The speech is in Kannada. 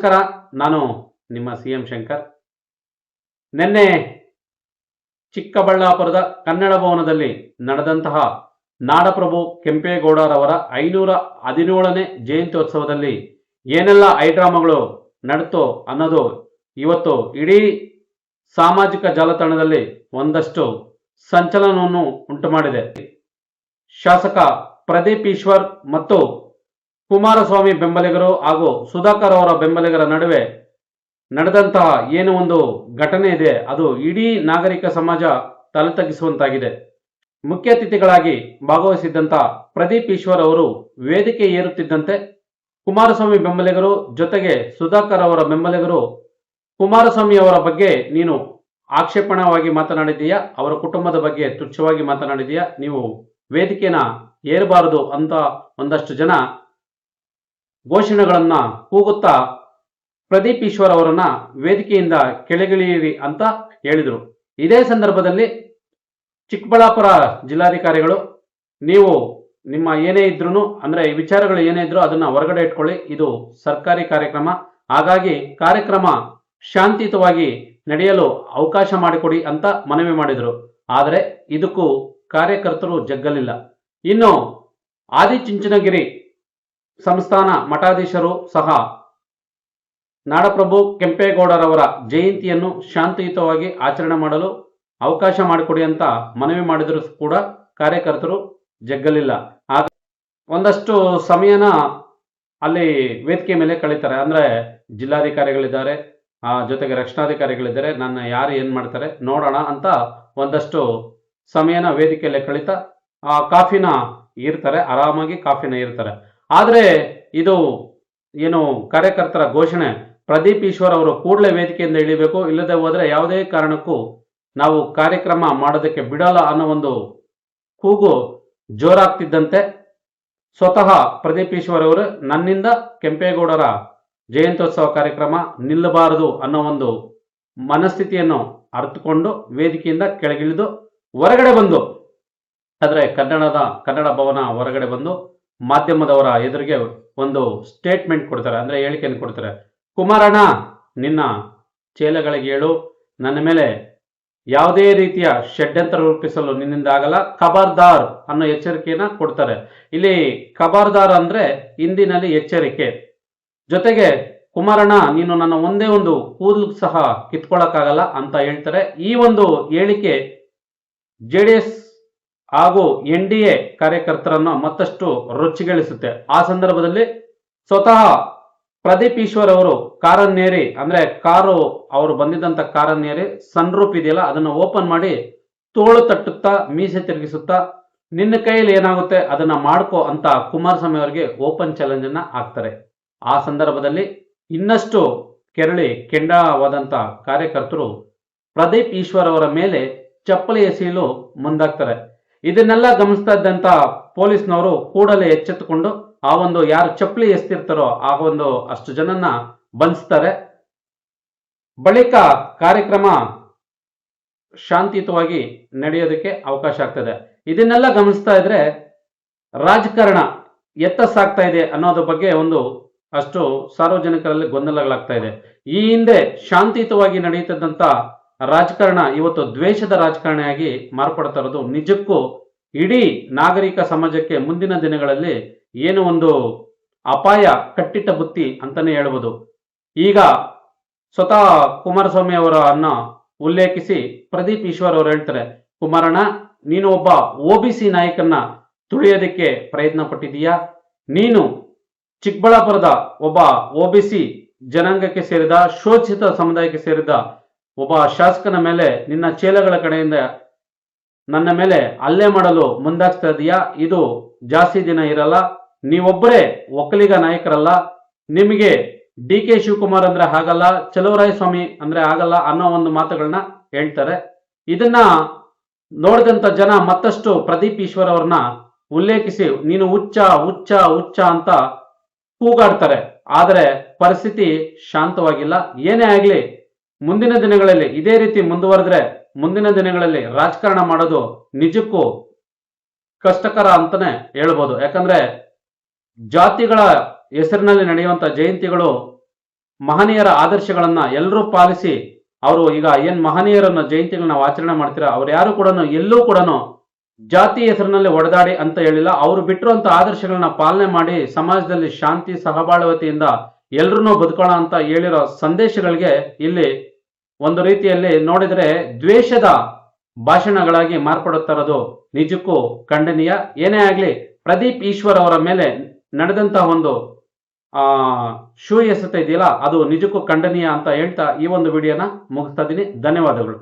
ನಮಸ್ಕಾರ, ನಾನು ನಿಮ್ಮ CM ಶಂಕರ್. ನಿನ್ನೆ ಚಿಕ್ಕಬಳ್ಳಾಪುರದ ಕನ್ನಡ ಭವನದಲ್ಲಿ ನಡೆದಂತಹ ನಾಡಪ್ರಭು ಕೆಂಪೇಗೌಡರವರ 517ನೇ ಜಯಂತ್ಯೋತ್ಸವದಲ್ಲಿ ಏನೆಲ್ಲ ಐಡ್ರಾಮಾಗಳು ನಡೆತು ಅನ್ನೋದು ಇವತ್ತು ಇಡೀ ಸಾಮಾಜಿಕ ಜಾಲತಾಣದಲ್ಲಿ ಒಂದಷ್ಟು ಸಂಚಲನವನ್ನು ಉಂಟು ಮಾಡಿದೆ. ಶಾಸಕ ಪ್ರದೀಪ್ ಈಶ್ವರ್ ಮತ್ತು ಕುಮಾರಸ್ವಾಮಿ ಬೆಂಬಲಿಗರು ಹಾಗೂ ಸುಧಾಕರ್ ಅವರ ಬೆಂಬಲಿಗರ ನಡುವೆ ನಡೆದಂತಹ ಏನು ಒಂದು ಘಟನೆ ಇದೆ, ಅದು ಇಡೀ ನಾಗರಿಕ ಸಮಾಜ ತಲೆತಗ್ಗಿಸುವಂತಾಗಿದೆ. ಮುಖ್ಯ ಅತಿಥಿಗಳಾಗಿ ಭಾಗವಹಿಸಿದ್ದಂತಹ ಪ್ರದೀಪ್ ಈಶ್ವರ್ ಅವರು ವೇದಿಕೆ ಏರುತ್ತಿದ್ದಂತೆ ಕುಮಾರಸ್ವಾಮಿ ಬೆಂಬಲಿಗರು ಜೊತೆಗೆ ಸುಧಾಕರ್ ಅವರ ಬೆಂಬಲಿಗರು ಕುಮಾರಸ್ವಾಮಿ ಅವರ ಬಗ್ಗೆ ನೀನು ಆಕ್ಷೇಪಣವಾಗಿ ಮಾತನಾಡಿದೀಯಾ, ಅವರ ಕುಟುಂಬದ ಬಗ್ಗೆ ತುಚ್ಛವಾಗಿ ಮಾತನಾಡಿದೀಯಾ, ನೀವು ವೇದಿಕೆನ ಏರಬಾರದು ಅಂತ ಒಂದಷ್ಟು ಜನ ಘೋಷಣೆಗಳನ್ನ ಕೂಗುತ್ತಾ ಪ್ರದೀಪ್ ಈಶ್ವರ್ ಅವರನ್ನ ವೇದಿಕೆಯಿಂದ ಕೆಳಗಿಳಿಯಿರಿ ಅಂತ ಹೇಳಿದರು. ಇದೇ ಸಂದರ್ಭದಲ್ಲಿ ಚಿಕ್ಕಬಳ್ಳಾಪುರ ಜಿಲ್ಲಾಧಿಕಾರಿಗಳು, ನೀವು ನಿಮ್ಮ ಏನೇ ಇದ್ರೂ ಅಂದ್ರೆ ಈ ವಿಚಾರಗಳು ಏನೇ ಇದ್ರೂ ಅದನ್ನ ಹೊರಗಡೆ ಇಟ್ಕೊಳ್ಳಿ, ಇದು ಸರ್ಕಾರಿ ಕಾರ್ಯಕ್ರಮ, ಹಾಗಾಗಿ ಕಾರ್ಯಕ್ರಮ ಶಾಂತಿಯುತವಾಗಿ ನಡೆಯಲು ಅವಕಾಶ ಮಾಡಿಕೊಡಿ ಅಂತ ಮನವಿ ಮಾಡಿದರು. ಆದರೆ ಇದಕ್ಕೂ ಕಾರ್ಯಕರ್ತರು ಜಗ್ಗಲಿಲ್ಲ. ಇನ್ನು ಆದಿಚುಂಚನಗಿರಿ ಸಂಸ್ಥಾನ ಮಠಾಧೀಶರು ಸಹ ನಾಡಪ್ರಭು ಕೆಂಪೇಗೌಡರವರ ಜಯಂತಿಯನ್ನು ಶಾಂತಿಯುತವಾಗಿ ಆಚರಣೆ ಮಾಡಲು ಅವಕಾಶ ಮಾಡಿಕೊಡಿ ಅಂತ ಮನವಿ ಮಾಡಿದರೂ ಕೂಡ ಕಾರ್ಯಕರ್ತರು ಜಗ್ಗಲಿಲ್ಲ. ಆಗ ಒಂದಷ್ಟು ಸಮಯನ ಅಲ್ಲಿ ವೇದಿಕೆ ಮೇಲೆ ಕಳೀತಾರೆ. ಅಂದ್ರೆ ಜಿಲ್ಲಾಧಿಕಾರಿಗಳಿದ್ದಾರೆ, ಜೊತೆಗೆ ರಕ್ಷಣಾಧಿಕಾರಿಗಳಿದ್ದಾರೆ, ನನ್ನ ಯಾರು ಏನು ಮಾಡ್ತಾರೆ ನೋಡೋಣ ಅಂತ ಒಂದಷ್ಟು ಸಮಯನ ವೇದಿಕೆಯಲ್ಲೇ ಕಳೀತಾ ಕಾಫಿನ ಇರ್ತಾರೆ, ಆರಾಮಾಗಿ ಕಾಫಿನ ಇರ್ತಾರೆ. ಆದರೆ ಇದು ಏನು ಕಾರ್ಯಕರ್ತರ ಘೋಷಣೆ, ಪ್ರದೀಪ್ ಈಶ್ವರ್ ಅವರು ಕೂಡಲೇ ವೇದಿಕೆಯಿಂದ ಇಳಿಬೇಕು, ಇಲ್ಲದೆ ಹೋದರೆ ಯಾವುದೇ ಕಾರಣಕ್ಕೂ ನಾವು ಕಾರ್ಯಕ್ರಮ ಮಾಡೋದಕ್ಕೆ ಬಿಡಲ್ಲ ಅನ್ನೋ ಒಂದು ಕೂಗು ಜೋರಾಗ್ತಿದ್ದಂತೆ ಸ್ವತಃ ಪ್ರದೀಪ್ ಈಶ್ವರ್ ಅವರು ನನ್ನಿಂದ ಕೆಂಪೇಗೌಡರ ಜಯಂತ್ಯೋತ್ಸವ ಕಾರ್ಯಕ್ರಮ ನಿಲ್ಲಬಾರದು ಅನ್ನೋ ಒಂದು ಮನಸ್ಥಿತಿಯನ್ನು ಅರ್ಥಕೊಂಡು ವೇದಿಕೆಯಿಂದ ಕೆಳಗಿಳಿದು ಹೊರಗಡೆ ಬಂದು, ಆದರೆ ಕನ್ನಡ ಭವನ ಹೊರಗಡೆ ಬಂದು ಮಾಧ್ಯಮದವರ ಎದುರಿಗೆ ಒಂದು ಸ್ಟೇಟ್ಮೆಂಟ್ ಕೊಡ್ತಾರೆ, ಅಂದ್ರೆ ಹೇಳಿಕೆಯನ್ನು ಕೊಡ್ತಾರೆ. ಕುಮಾರಣ್ಣ, ನಿನ್ನ ಚೇಲೆಗಳಿಗೆ ಹೇಳು, ನನ್ನ ಮೇಲೆ ಯಾವುದೇ ರೀತಿಯ ಷಡ್ಯಂತ್ರ ರೂಪಿಸಲು ನಿನ್ನಿಂದ ಆಗಲ್ಲ, ಖಬರ್ದಾರ್ ಅನ್ನೋ ಎಚ್ಚರಿಕೆಯನ್ನ ಕೊಡ್ತಾರೆ. ಇಲ್ಲಿ ಖಬರ್ದಾರ್ ಅಂದ್ರೆ ಹಿಂದಿನಲ್ಲಿ ಎಚ್ಚರಿಕೆ. ಜೊತೆಗೆ ಕುಮಾರಣ್ಣ, ನೀನು ನನ್ನ ಒಂದೇ ಒಂದು ಕೂದಲು ಸಹ ಕಿತ್ಕೊಳ್ಳಕ್ಕಾಗಲ್ಲ ಅಂತ ಹೇಳ್ತಾರೆ. ಈ ಒಂದು ಹೇಳಿಕೆ JDS ಹಾಗೂ NDA ಕಾರ್ಯಕರ್ತರನ್ನು ಮತ್ತಷ್ಟು ರೊಚ್ಚಿಗೆಳಿಸುತ್ತೆ. ಆ ಸಂದರ್ಭದಲ್ಲಿ ಸ್ವತಃ ಪ್ರದೀಪ್ ಈಶ್ವರ್ ಅವರು ಕಾರನ್ನೇರಿ, ಅಂದ್ರೆ ಕಾರು ಅವರು ಬಂದಿದ್ದಂತ ಕಾರನ್ನೇರಿ ಸನ್ ರೂಪ್ ಇದೆಯಲ್ಲ ಅದನ್ನ ಓಪನ್ ಮಾಡಿ ತೋಳು ತಟ್ಟುತ್ತಾ ಮೀಸೆ ತಿರುಗಿಸುತ್ತಾ, ನಿನ್ನ ಕೈಯಲ್ಲಿ ಏನಾಗುತ್ತೆ ಅದನ್ನ ಮಾಡ್ಕೋ ಅಂತ ಕುಮಾರಸ್ವಾಮಿ ಅವರಿಗೆ ಓಪನ್ ಚಾಲೆಂಜ್ ಅನ್ನ ಹಾಕ್ತಾರೆ. ಆ ಸಂದರ್ಭದಲ್ಲಿ ಇನ್ನಷ್ಟು ಕೆರಳಿ ಕೆಂಡವಾದಂತ ಕಾರ್ಯಕರ್ತರು ಪ್ರದೀಪ್ ಈಶ್ವರ್ ಅವರ ಮೇಲೆ ಚಪ್ಪಲಿ ಎಸೆಯಲು ಮುಂದಾಗ್ತಾರೆ. ಇದನ್ನೆಲ್ಲ ಗಮನಿಸ್ತಾ ಇದ್ದಂತ ಪೊಲೀಸ್ನವರು ಕೂಡಲೇ ಎಚ್ಚೆತ್ತುಕೊಂಡು ಆ ಒಂದು ಯಾರು ಚಪ್ಪಲಿ ಎಸ್ತಿರ್ತಾರೋ ಆ ಒಂದು ಅಷ್ಟು ಜನನ್ನ ಬಂಧಿಸ್ತಾರೆ. ಬಳಿಕ ಕಾರ್ಯಕ್ರಮ ಶಾಂತಿಯುತವಾಗಿ ನಡೆಯೋದಕ್ಕೆ ಅವಕಾಶ ಆಗ್ತದೆ. ಇದನ್ನೆಲ್ಲ ಗಮನಿಸ್ತಾ ಇದ್ರೆ ರಾಜಕಾರಣ ಎತ್ತ ಸಾಗ್ತಾ ಇದೆ ಅನ್ನೋದ್ರ ಬಗ್ಗೆ ಒಂದು ಅಷ್ಟು ಸಾರ್ವಜನಿಕರಲ್ಲಿ ಗೊಂದಲಗಳಾಗ್ತಾ ಇದೆ. ಈ ಹಿಂದೆ ಶಾಂತಿಯುತವಾಗಿ ನಡೆಯುತ್ತಿದ್ದಂತ ರಾಜಕಾರಣ ಇವತ್ತು ದ್ವೇಷದ ರಾಜಕಾರಣಿಯಾಗಿ ಮಾರ್ಪಡ್ತಾ ಇರೋದು ನಿಜಕ್ಕೂ ಇಡೀ ನಾಗರಿಕ ಸಮಾಜಕ್ಕೆ ಮುಂದಿನ ದಿನಗಳಲ್ಲಿ ಏನು ಒಂದು ಅಪಾಯ ಕಟ್ಟಿಟ್ಟ ಬುತ್ತಿ ಅಂತಾನೆ ಹೇಳ್ಬೋದು. ಈಗ ಸ್ವತಃ ಕುಮಾರಸ್ವಾಮಿ ಅವರನ್ನ ಉಲ್ಲೇಖಿಸಿ ಪ್ರದೀಪ್ ಈಶ್ವರ್ ಅವರು ಹೇಳ್ತಾರೆ, ಕುಮಾರಣ್ಣ, ನೀನು ಒಬ್ಬ OBC ನಾಯಕನ್ನ ತುಳಿಯೋದಕ್ಕೆ ಪ್ರಯತ್ನ ಪಟ್ಟಿದೀಯಾ, ನೀನು ಚಿಕ್ಕಬಳ್ಳಾಪುರದ ಒಬ್ಬ OBC ಜನಾಂಗಕ್ಕೆ ಸೇರಿದ ಶೋಷಿತ ಸಮುದಾಯಕ್ಕೆ ಸೇರಿದ ಒಬ್ಬ ಶಾಸಕನ ಮೇಲೆ ನಿನ್ನ ಚೇಲೆಗಳ ಕಡೆಯಿಂದ ನನ್ನ ಮೇಲೆ ಹಲ್ಲೆ ಮಾಡಲು ಮುಂದಾಗ್ತಾ ಇದೆಯಾ, ಇದು ಜಾಸ್ತಿ ದಿನ ಇರಲ್ಲ, ನೀವೊಬ್ಬರೇ ಒಕ್ಕಲಿಗ ನಾಯಕರಲ್ಲ, ನಿಮಗೆ DK ಶಿವಕುಮಾರ್ ಅಂದ್ರೆ ಆಗಲ್ಲ, ಚಲುವರಾಯಸ್ವಾಮಿ ಅಂದ್ರೆ ಆಗಲ್ಲ ಅನ್ನೋ ಒಂದು ಮಾತುಗಳನ್ನ ಹೇಳ್ತಾರೆ. ಇದನ್ನ ನೋಡಿದಂತ ಜನ ಮತ್ತಷ್ಟು ಪ್ರದೀಪ್ ಈಶ್ವರ್ ಅವ್ರನ್ನ ಉಲ್ಲೇಖಿಸಿ ನೀನು ಹುಚ್ಚ ಹುಚ್ಚ ಹುಚ್ಚ ಅಂತ ಕೂಗಾಡ್ತಾರೆ. ಆದರೆ ಪರಿಸ್ಥಿತಿ ಶಾಂತವಾಗಿಲ್ಲ. ಏನೇ ಆಗ್ಲಿ, ಮುಂದಿನ ದಿನಗಳಲ್ಲಿ ಇದೇ ರೀತಿ ಮುಂದುವರೆದ್ರೆ ಮುಂದಿನ ದಿನಗಳಲ್ಲಿ ರಾಜಕಾರಣ ಮಾಡೋದು ನಿಜಕ್ಕೂ ಕಷ್ಟಕರ ಅಂತಾನೆ ಹೇಳ್ಬೋದು. ಯಾಕಂದ್ರೆ ಜಾತಿಗಳ ಹೆಸರಿನಲ್ಲಿ ನಡೆಯುವಂತ ಜಯಂತಿಗಳು ಮಹನೀಯರ ಆದರ್ಶಗಳನ್ನ ಎಲ್ಲರೂ ಪಾಲಿಸಿ ಅವರು ಈಗ ಏನ್ ಮಹನೀಯರನ್ನ ಜಯಂತಿಗಳನ್ನ ನಾವು ಆಚರಣೆ ಮಾಡ್ತೀರಾ ಅವ್ರು ಯಾರು ಕೂಡ ಎಲ್ಲೂ ಕೂಡ ಜಾತಿ ಹೆಸರಿನಲ್ಲಿ ಒಡೆದಾಡಿ ಅಂತ ಹೇಳಿಲ್ಲ. ಅವರು ಬಿಟ್ಟಿರುವಂತ ಆದರ್ಶಗಳನ್ನ ಪಾಲನೆ ಮಾಡಿ ಸಮಾಜದಲ್ಲಿ ಶಾಂತಿ ಸಹಬಾಳ್ವತೆಯಿಂದ ಎಲ್ರೂ ಬದುಕೋಣ ಅಂತ ಹೇಳಿರೋ ಸಂದೇಶಗಳಿಗೆ ಇಲ್ಲಿ ಒಂದು ರೀತಿಯಲ್ಲಿ ನೋಡಿದ್ರೆ ದ್ವೇಷದ ಭಾಷಣಗಳಾಗಿ ಮಾರ್ಪಡುತ್ತಾ ಇರೋದು ನಿಜಕ್ಕೂ ಖಂಡನೀಯ. ಏನೇ ಆಗ್ಲಿ ಪ್ರದೀಪ್ ಈಶ್ವರ್ ಅವರ ಮೇಲೆ ನಡೆದಂತಹ ಒಂದು ಶೂ ಎಸೆತ ಇದೆಯಲ್ಲ ಅದು ನಿಜಕ್ಕೂ ಖಂಡನೀಯ ಅಂತ ಹೇಳ್ತಾ ಈ ಒಂದು ವಿಡಿಯೋನ ಮುಗಿಸ್ತಾ ಇದ್ದೀನಿ. ಧನ್ಯವಾದಗಳು.